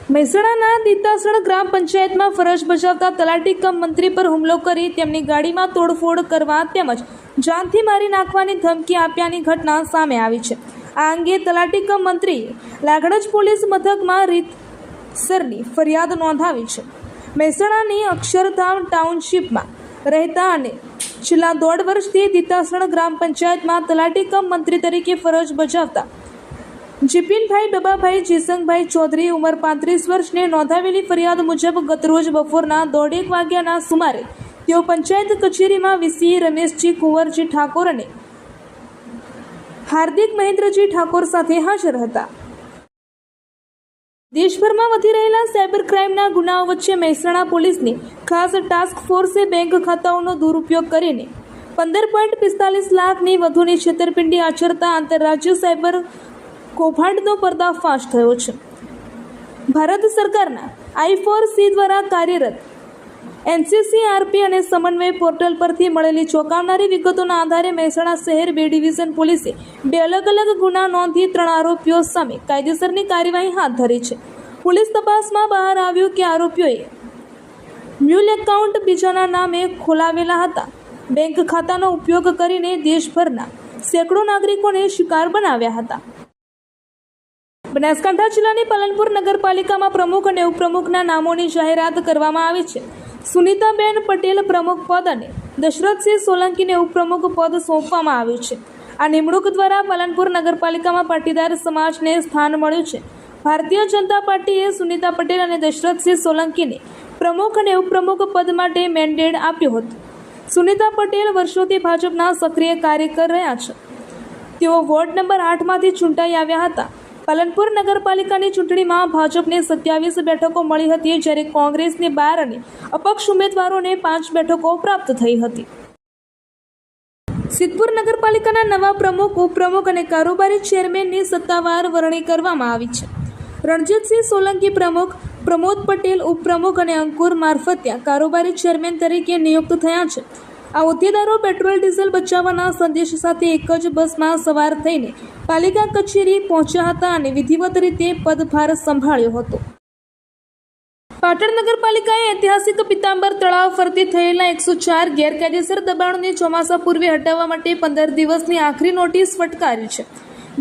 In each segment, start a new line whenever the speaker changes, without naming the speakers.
મહેસાણાના દીતાસણ ગ્રામ પંચાયતમાં ફરજ બજાવતા તલાટી કમ મંત્રી પર હુમલો કરી તેમની ગાડીમાં તોડફોડ કરવા તેમજ જાનથી મારી નાખવાની ધમકી આપ્યાની ઘટના સામે આવી છે। આ અંગે તલાટી કમ મંત્રીએ લાગણજ પોલીસ મથકમાં રીતસરની ફરિયાદ નોંધાવી છે। મહેસાણાની અક્ષરધામ ટાઉનશીપમાં રહેતા અને છેલ્લા 1.5 વર્ષથી દીતાસણ ગ્રામ પંચાયતમાં તલાટી કમ મંત્રી તરીકે ફરજ બજાવતા જીપિનભાઈ ડબાભાઈ જેસંગભાઈ ચૌધરી ઉંમર 35 વર્ષને નોંધાવેલી ફરિયાદ મુજબ ગતરોજ બપોરના 1:30 વાગ્યાના સુમારે તેઓ પંચાયત કચેરીમાં વીસી રમેશજી કુંવરજી ઠાકોર અને હાર્દિક મહેન્દ્રજી ઠાકોર સાથે હાજર હતા। દેશભરમાં વધી રહેલા સાયબર ક્રાઇમના ગુનાઓ વચ્ચે મહેસાણા પોલીસની ખાસ ટાસ્ક ફોર્સે બેંક ખાતાઓનો દુરુપયોગ કરીને 15.45 લાખની વધુની છેતરપિંડી આચરતા આંતરરાજ્ય સાયબર કૌભાંડનો પર્દાફાશ થયો છે। ભારત સરકારના I4C દ્વારા કાર્યરત NCCRP અને સમન્વય પોર્ટલ પરથી મળેલી ચોંકાવનારી વિગતોના આધારે મહેસાણા શહેર 2 ડિવિઝન પોલીસે 2 અલગ ગુના નોંધી 3 આરોપીઓ સામે કાયદેસરની કાર્યવાહી હાથ ધરી છે। પોલીસ તપાસમાં બહાર આવ્યું કે આરોપીઓએ મ્યુલ એકાઉન્ટ બીજાના નામે ખોલાવેલા હતા। બેંક ખાતાનો ઉપયોગ કરીને દેશભરના સેંકડો નાગરિકોને શિકાર બનાવ્યા હતા। બનાસકાંઠા જિલ્લાની પાલનપુર નગરપાલિકામાં પ્રમુખ અને ઉપપ્રમુખના નામોની જાહેરાત કરવામાં આવી છે। સુનીતાબેન પટેલ પ્રમુખ પદ અને દશરથસિંહ સોલંકીને ઉપપ્રમુખ પદ સોંપવામાં આવ્યું છે। આ નિમણૂક દ્વારા પાલનપુર નગરપાલિકામાં પાટીદાર સમાજને સ્થાન મળ્યું છે। ભારતીય જનતા પાર્ટીએ સુનીતા પટેલ અને દશરથસિંહ સોલંકીને પ્રમુખ અને ઉપપ્રમુખ પદ માટે મેન્ડેટ આપ્યું હતું। સુનીતા પટેલ વર્ષોથી ભાજપના સક્રિય કાર્યકર રહ્યા છે। તેઓ વોર્ડ નંબર 8માંથી ચૂંટાઈ આવ્યા હતા। પાલનપુર નગરપાલિકાની ચૂંટણીમાં ભાજપને 27 બેઠકો મળી હતી, જ્યારે કોંગ્રેસને 12 અને અપક્ષ ઉમેદવારોને 5 બેઠકો પ્રાપ્ત થઈ હતી। સિદ્ધપુર નગરપાલિકાના નવા પ્રમુખ, ઉપપ્રમુખ અને કારોબારી ચેરમેનની સત્તાવાર વરણી કરવામાં આવી છે। રણજીતસિંહ સોલંકી પ્રમુખ, પ્રમોદ પટેલ ઉપપ્રમુખ અને અંકુર મારફતિયા કારોબારી ચેરમેન તરીકે નિયુક્ત થયા છે। આ હોદ્દેદારો પેટ્રોલ ડીઝલ બચાવવાના સંદેશ સાથે એક જ બસમાં સવાર થઈને પાલિકા કચેરી પહોંચ્યા હતા અને વિધિવત રીતે પદભાર સંભાળ્યો હતો। પાટણ નગરપાલિકાએ ઐતિહાસિક પિતાંબર તળાવ ફરતે થયેલા 104 ગેરકાયદેસર દબાણોને ચોમાસા પૂર્વે હટાવવા માટે 15 દિવસની આખરી નોટિસ ફટકારી છે।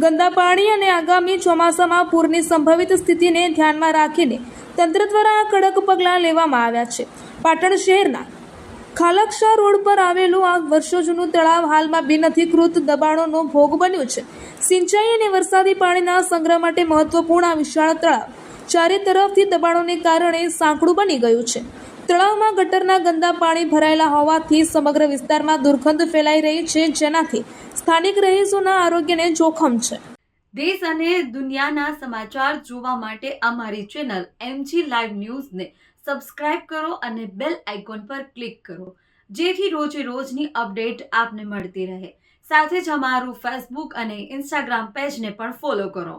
ગંદા પાણી અને આગામી ચોમાસામાં પૂરની સંભવિત સ્થિતિને ધ્યાનમાં રાખીને તંત્ર દ્વારા આ કડક પગલાં લેવામાં આવ્યા છે। પાટણ શહેરના ખાલકશા રોડ પર આવેલું આ વર્ષો જૂનું તળાવ હાલમાં બિનઅધિકૃત દબાણોનો ભોગ બન્યું છે। સિંચાઈ અને વરસાદી પાણીના સંગ્રહ માટે મહત્વપૂર્ણ આ વિશાળ તળાવ ચારે તરફથી દબાણોને કારણે સાંકડું બની ગયું છે। તળાવમાં ગટરના ગંદા પાણી ભરાયેલા હોવાથી સમગ્ર વિસ્તારમાં દુર્ગંધ ફેલાઈ રહી છે, જેનાથી સ્થાનિક રહીશોના આરોગ્યને જોખમ છે।
દેશ અને દુનિયાના સમાચાર જોવા માટે અમારી ચેનલ MG લાઈવ ન્યૂઝને સબસ્ક્રાઇબ કરો અને બેલ આઇકોન પર ક્લિક કરો, જેથી રોજની અપડેટ આપને મળતી રહે। સાથે જ અમારું ફેસબુક અને ઇન્સ્ટાગ્રામ પેજને પણ ફોલો કરો।